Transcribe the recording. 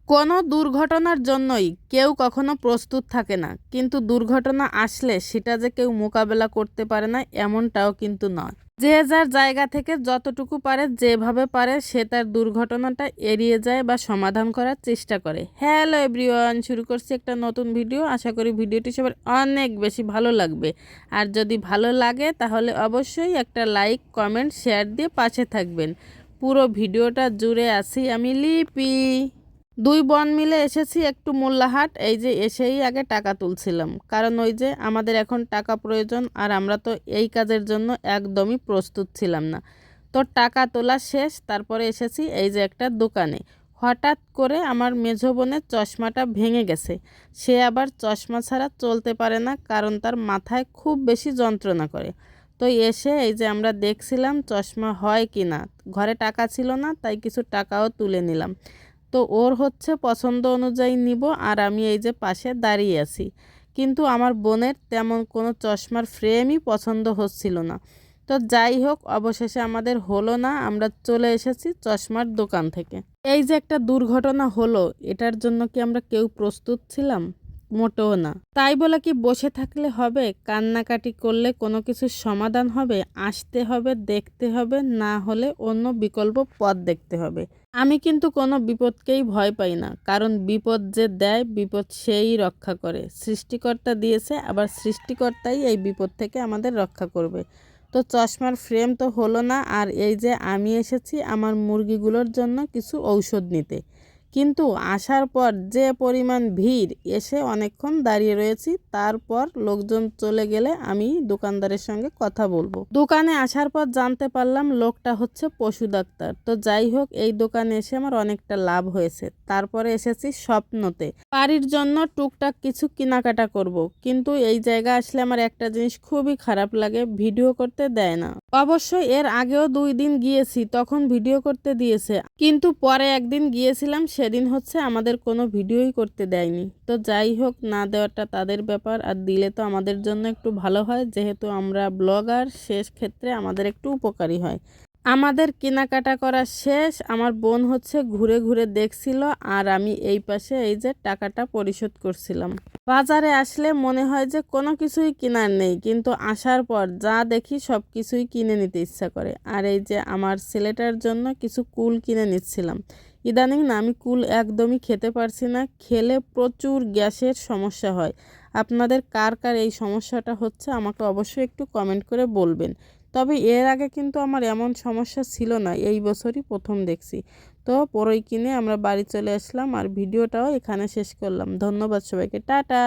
কোনো দুর্ঘটনার জন্যই কেউ কখনো প্রস্তুত থাকে না, কিন্তু দুর্ঘটনা আসলে সেটা যে কেউ মোকাবেলা করতে পারে না এমনটাও কিন্তু নয়। যে যার জায়গা থেকে যতটুকু পারে যেভাবে পারে সে তার দুর্ঘটনাটা এড়িয়ে যায় বা সমাধান করার চেষ্টা করে। হ্যালো এভরিওয়ান, শুরু করছি একটা নতুন ভিডিও। আশা করি ভিডিওটি সবার অনেক বেশি ভালো লাগবে। আর যদি ভালো লাগে তাহলে অবশ্যই একটা লাইক, কমেন্ট, শেয়ার দিয়ে পাশে থাকবেন। পুরো ভিডিওটা জুড়ে আছি আমি লিপি। দুই বোন মিলে এসেছি একটু মোল্লাহাট। এই যে এসেই আগে টাকা তুলছিলাম, কারণ ওই যে আমাদের এখন টাকা প্রয়োজন, আর আমরা তো এই কাজের জন্য একদমই প্রস্তুত ছিলাম না। তো টাকা তোলা শেষ, তারপরে এসেছি এই যে একটা দোকানে। হঠাৎ করে আমার মেঝো বোনের চশমাটা ভেঙে গেছে। সে আবার চশমা ছাড়া চলতে পারে না, কারণ তার মাথায় খুব বেশি যন্ত্রণা করে। তো এসে এই যে আমরা দেখছিলাম চশমা হয় কি না। ঘরে টাকা ছিল না, তাই কিছু টাকাও তুলে নিলাম। তো ওর হচ্ছে পছন্দ অনুযায়ী নিব, আর আমি এই যে পাশে দাঁড়িয়ে আছি। কিন্তু আমার বোনের তেমন কোনো চশমার ফ্রেমই পছন্দ হচ্ছিল না। তো যাই হোক, অবশেষে আমাদের হলো না, আমরা চলে এসেছি চশমার দোকান থেকে। এই যে একটা দুর্ঘটনা হলো, এটার জন্য কি আমরা কেউ প্রস্তুত ছিলাম? মোটেও না। তাই বলে কি বসে থাকলে হবে? কান্নাকাটি করলে কোনো কিছুর সমাধান হবে? আসতে হবে, দেখতে হবে, না হলে অন্য বিকল্প পথ দেখতে হবে। আমি কিন্তু কোনো বিপদকেই ভয় পাই না, কারণ বিপদ যে দেয় বিপদ সেই রক্ষা করে। সৃষ্টিকর্তা দিয়েছে, আবার সৃষ্টিকর্তাই এই বিপদ থেকে আমাদের রক্ষা করবে। তো চশমার ফ্রেম তো হলো না, আর এই যে আমি এসেছি আমার মুরগিগুলোর জন্য কিছু ঔষধ নিতে। কিন্তু আসার পর যে পরিমাণ ভিড়, এসে অনেকক্ষণ দাঁড়িয়ে রয়েছি। তারপর লোকজন চলে গেলে আমি দোকানদারের সঙ্গে কথা বলবো। দোকানে আসার পর জানতে পারলাম লোকটা হচ্ছে পশু ডাক্তার। তো যাই হোক, এই দোকানে এসে আমার অনেকটা লাভ হয়েছে। তারপরে এসেছি স্বপ্নতে, বাড়ির জন্য টুকটাক কিছু কেনাকাটা করব। কিন্তু এই জায়গা আসলে আমার একটা জিনিস খুবই খারাপ লাগে, ভিডিও করতে দেয় না। অবশ্যই এর আগেও 2 দিন গিয়েছি, তখন ভিডিও করতে দিয়েছে, কিন্তু পরে একদিন গিয়েছিলাম, সেদিন হচ্ছে আমাদের কোনো ভিডিওই করতে দেয়নি। তো যাই হোক, না দেওয়াটা তাদের ব্যাপার, আর দিলে তো আমাদের জন্য একটু ভালো হয়, যেহেতু আমরা ব্লগার, শেষ ক্ষেত্রে আমাদের একটু উপকারী হয়। আমাদের কেনাকাটা করা শেষ, আমার বোন হচ্ছে ঘুরে ঘুরে দেখছিল, আর আমি এই পাশে এই যে টাকাটা পরিশোধ করছিলাম। বাজারে আসলে মনে হয় যে কোনো কিছুই কেনার নেই, কিন্তু আসার পর যা দেখি সব কিছুই কিনে নিতে ইচ্ছা করে। আর এই যে আমার ছেলেটার জন্য কিছু কুল কিনে নিচ্ছিলাম। ইদানিং না আমি কুল একদমই খেতে পারছি না, খেলে প্রচুর গ্যাসের সমস্যা হয়। আপনাদের কার কার এই সমস্যাটা হচ্ছে আমাকে অবশ্যই একটু কমেন্ট করে বলবেন। তবে এর আগে কিন্তু আমার এমন সমস্যা ছিল না, এই বছরই প্রথম দেখছি। তো পরই কিনে আমরা বাড়ি চলে আসলাম, আর ভিডিওটাও এখানে শেষ করলাম। ধন্যবাদ সবাইকে, টাটা।